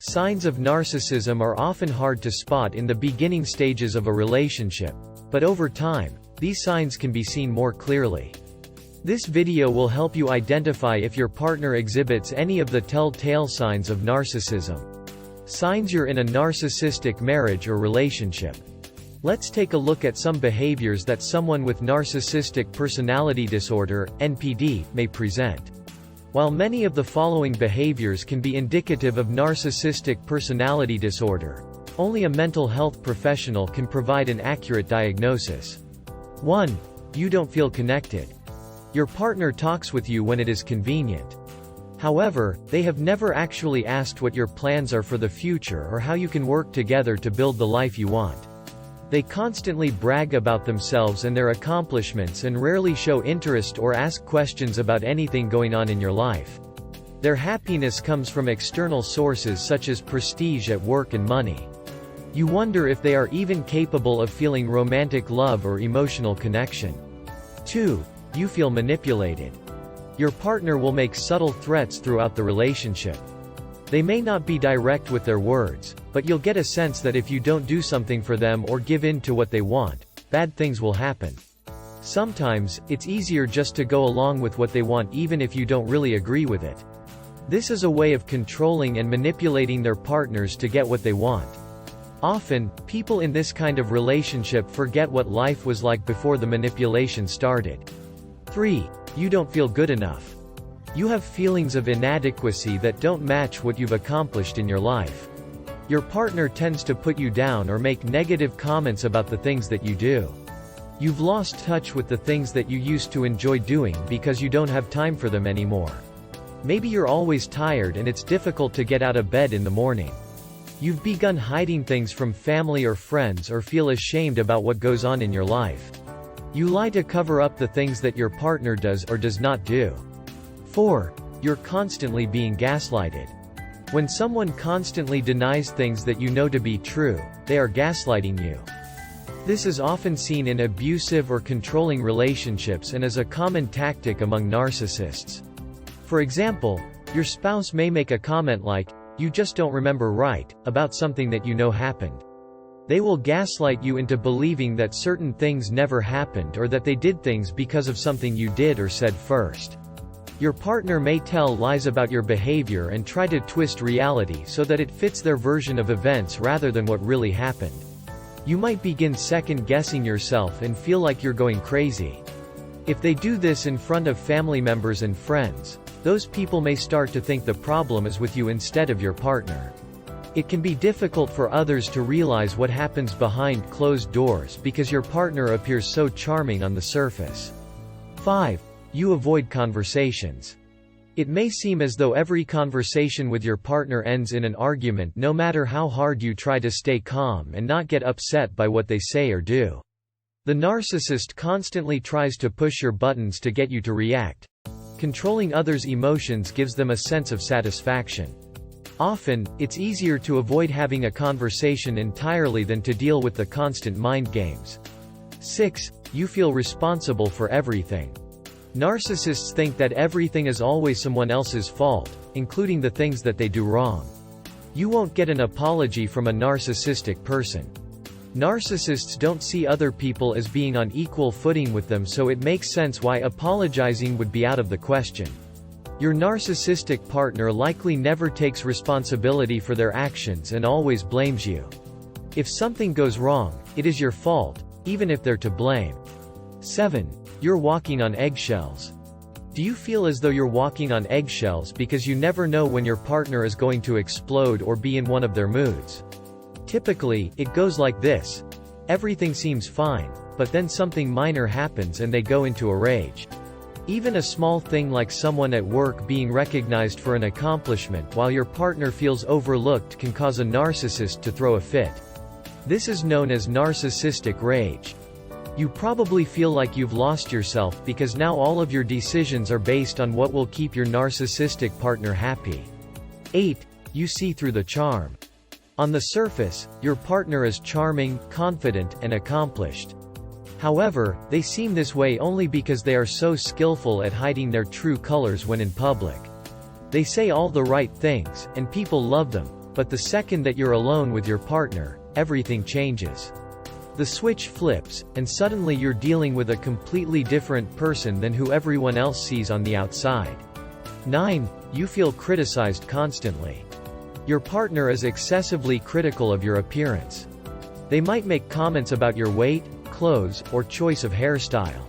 Signs of narcissism are often hard to spot in the beginning stages of a relationship, but over time, these signs can be seen more clearly. This video will help you identify if your partner exhibits any of the telltale signs of narcissism. Signs you're in a narcissistic marriage or relationship. Let's take a look at some behaviors that someone with narcissistic personality disorder, NPD, may present. While many of the following behaviors can be indicative of narcissistic personality disorder, only a mental health professional can provide an accurate diagnosis. 1. You don't feel connected. Your partner talks with you when it is convenient. However, they have never actually asked what your plans are for the future or how you can work together to build the life you want. They constantly brag about themselves and their accomplishments and rarely show interest or ask questions about anything going on in your life. Their happiness comes from external sources such as prestige at work and money. You wonder if they are even capable of feeling romantic love or emotional connection. 2. You feel manipulated. Your partner will make subtle threats throughout the relationship. They may not be direct with their words, but you'll get a sense that if you don't do something for them or give in to what they want, bad things will happen. Sometimes, it's easier just to go along with what they want even if you don't really agree with it. This is a way of controlling and manipulating their partners to get what they want. Often, people in this kind of relationship forget what life was like before the manipulation started. 3. You don't feel good enough. You have feelings of inadequacy that don't match what you've accomplished in your life. Your partner tends to put you down or make negative comments about the things that you do. You've lost touch with the things that you used to enjoy doing because you don't have time for them anymore. Maybe you're always tired and it's difficult to get out of bed in the morning. You've begun hiding things from family or friends or feel ashamed about what goes on in your life. You lie to cover up the things that your partner does or does not do. 4. You're constantly being gaslighted. When someone constantly denies things that you know to be true, they are gaslighting you. This is often seen in abusive or controlling relationships and is a common tactic among narcissists. For example, your spouse may make a comment like, "You just don't remember right," about something that you know happened. They will gaslight you into believing that certain things never happened or that they did things because of something you did or said first. Your partner may tell lies about your behavior and try to twist reality so that it fits their version of events rather than what really happened. You might begin second-guessing yourself and feel like you're going crazy. If they do this in front of family members and friends, those people may start to think the problem is with you instead of your partner. It can be difficult for others to realize what happens behind closed doors because your partner appears so charming on the surface. 5. You avoid conversations. It may seem as though every conversation with your partner ends in an argument no matter how hard you try to stay calm and not get upset by what they say or do. The narcissist constantly tries to push your buttons to get you to react. Controlling others' emotions gives them a sense of satisfaction. Often, it's easier to avoid having a conversation entirely than to deal with the constant mind games. 6. You feel responsible for everything. Narcissists think that everything is always someone else's fault, including the things that they do wrong. You won't get an apology from a narcissistic person. Narcissists don't see other people as being on equal footing with them, so it makes sense why apologizing would be out of the question. Your narcissistic partner likely never takes responsibility for their actions and always blames you. If something goes wrong, it is your fault, even if they're to blame. 7. You're walking on eggshells. Do you feel as though you're walking on eggshells because you never know when your partner is going to explode or be in one of their moods? Typically, it goes like this. Everything seems fine, but then something minor happens and they go into a rage. Even a small thing like someone at work being recognized for an accomplishment while your partner feels overlooked can cause a narcissist to throw a fit. This is known as narcissistic rage. You probably feel like you've lost yourself because now all of your decisions are based on what will keep your narcissistic partner happy. 8. You see through the charm. On the surface, your partner is charming, confident, and accomplished. However, they seem this way only because they are so skillful at hiding their true colors when in public. They say all the right things, and people love them, But the second that you're alone with your partner, everything changes. The switch flips, and suddenly you're dealing with a completely different person than who everyone else sees on the outside. 9. You feel criticized constantly. Your partner is excessively critical of your appearance. They might make comments about your weight, clothes, or choice of hairstyle.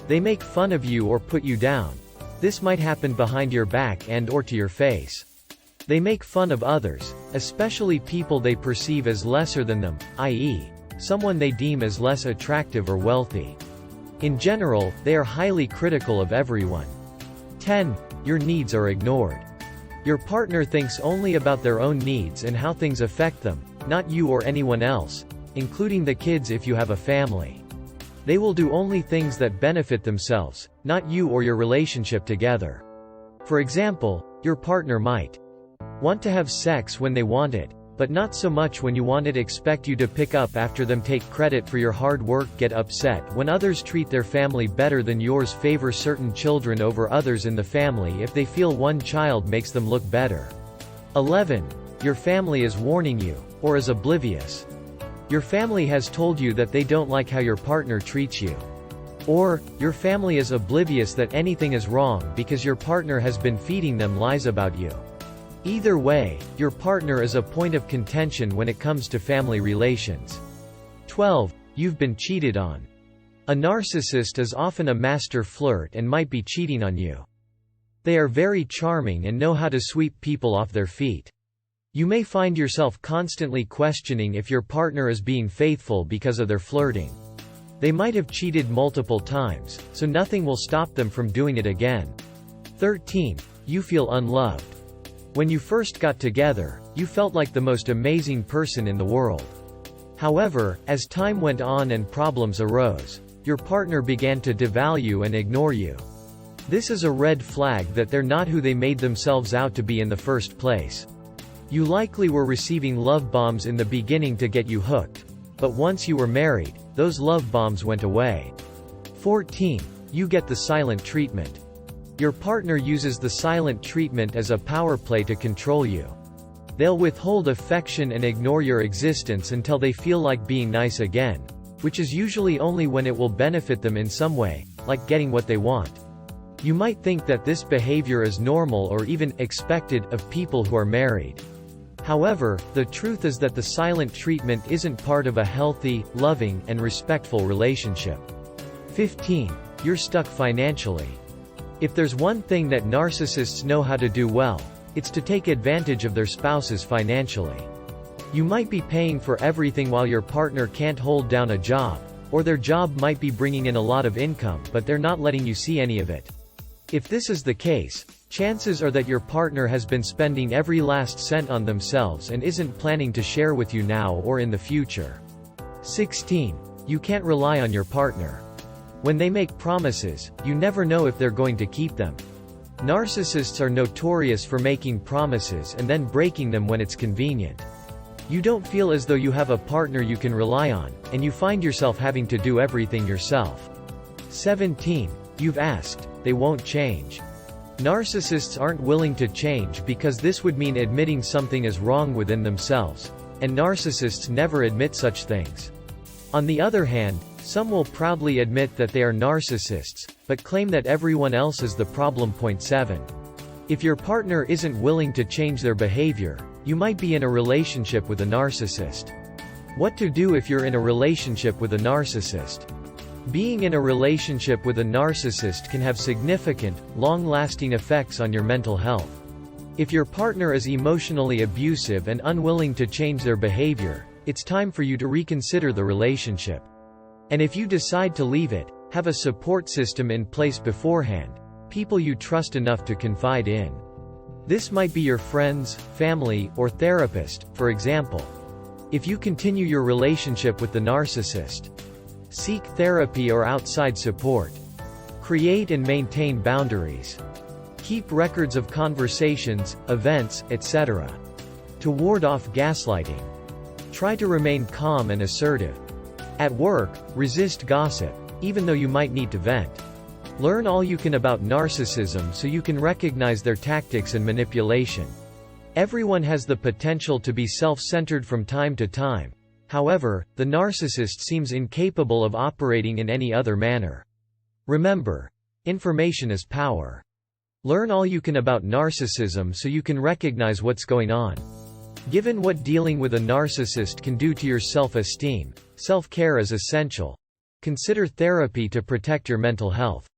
They make fun of you or put you down. This might happen behind your back and/or to your face. They make fun of others, especially people they perceive as lesser than them, i.e., someone they deem as less attractive or wealthy. In general, they are highly critical of everyone. 10. Your needs are ignored. Your partner thinks only about their own needs and how things affect them, not you or anyone else, including the kids if you have a family. They will do only things that benefit themselves, not you or your relationship together. For example, your partner might want to have sex when they want it, but not so much when you want it, expect you to pick up after them, take credit for your hard work, get upset when others treat their family better than yours, favor certain children over others in the family if they feel one child makes them look better. 11. Your family is warning you, or is oblivious. Your family has told you that they don't like how your partner treats you. Or, your family is oblivious that anything is wrong because your partner has been feeding them lies about you. Either way, your partner is a point of contention when it comes to family relations. 12. You've been cheated on. A narcissist is often a master flirt and might be cheating on you. They are very charming and know how to sweep people off their feet. You may find yourself constantly questioning if your partner is being faithful because of their flirting. They might have cheated multiple times, so nothing will stop them from doing it again. 13. You feel unloved. When you first got together, you felt like the most amazing person in the world. However, as time went on and problems arose, your partner began to devalue and ignore you. This is a red flag that they're not who they made themselves out to be in the first place. You likely were receiving love bombs in the beginning to get you hooked, but once you were married, those love bombs went away. 14. You get the silent treatment. Your partner uses the silent treatment as a power play to control you. They'll withhold affection and ignore your existence until they feel like being nice again, which is usually only when it will benefit them in some way, like getting what they want. You might think that this behavior is normal or even expected of people who are married. However, the truth is that the silent treatment isn't part of a healthy, loving, and respectful relationship. 15. You're stuck financially. If there's one thing that narcissists know how to do well, it's to take advantage of their spouses financially. You might be paying for everything while your partner can't hold down a job, or their job might be bringing in a lot of income but they're not letting you see any of it. If this is the case, chances are that your partner has been spending every last cent on themselves and isn't planning to share with you now or in the future. 16. You can't rely on your partner. When they make promises, you never know if they're going to keep them. Narcissists are notorious for making promises and then breaking them when it's convenient. You don't feel as though you have a partner you can rely on, and you find yourself having to do everything yourself. 17. You've asked, they won't change. Narcissists aren't willing to change because this would mean admitting something is wrong within themselves, and narcissists never admit such things. On the other hand, some will proudly admit that they are narcissists, but claim that everyone else is the problem. 7. If your partner isn't willing to change their behavior, you might be in a relationship with a narcissist. What to do if you're in a relationship with a narcissist? Being in a relationship with a narcissist can have significant, long-lasting effects on your mental health. If your partner is emotionally abusive and unwilling to change their behavior, it's time for you to reconsider the relationship. And if you decide to leave it, have a support system in place beforehand, people you trust enough to confide in. This might be your friends, family, or therapist, for example. If you continue your relationship with the narcissist, seek therapy or outside support. Create and maintain boundaries. Keep records of conversations, events, etc. To ward off gaslighting. Try to remain calm and assertive. At work, resist gossip, even though you might need to vent. Learn all you can about narcissism so you can recognize their tactics and manipulation. Everyone has the potential to be self-centered from time to time. However, the narcissist seems incapable of operating in any other manner. Remember, information is power. Learn all you can about narcissism so you can recognize what's going on. Given what dealing with a narcissist can do to your self-esteem, self-care is essential. Consider therapy to protect your mental health.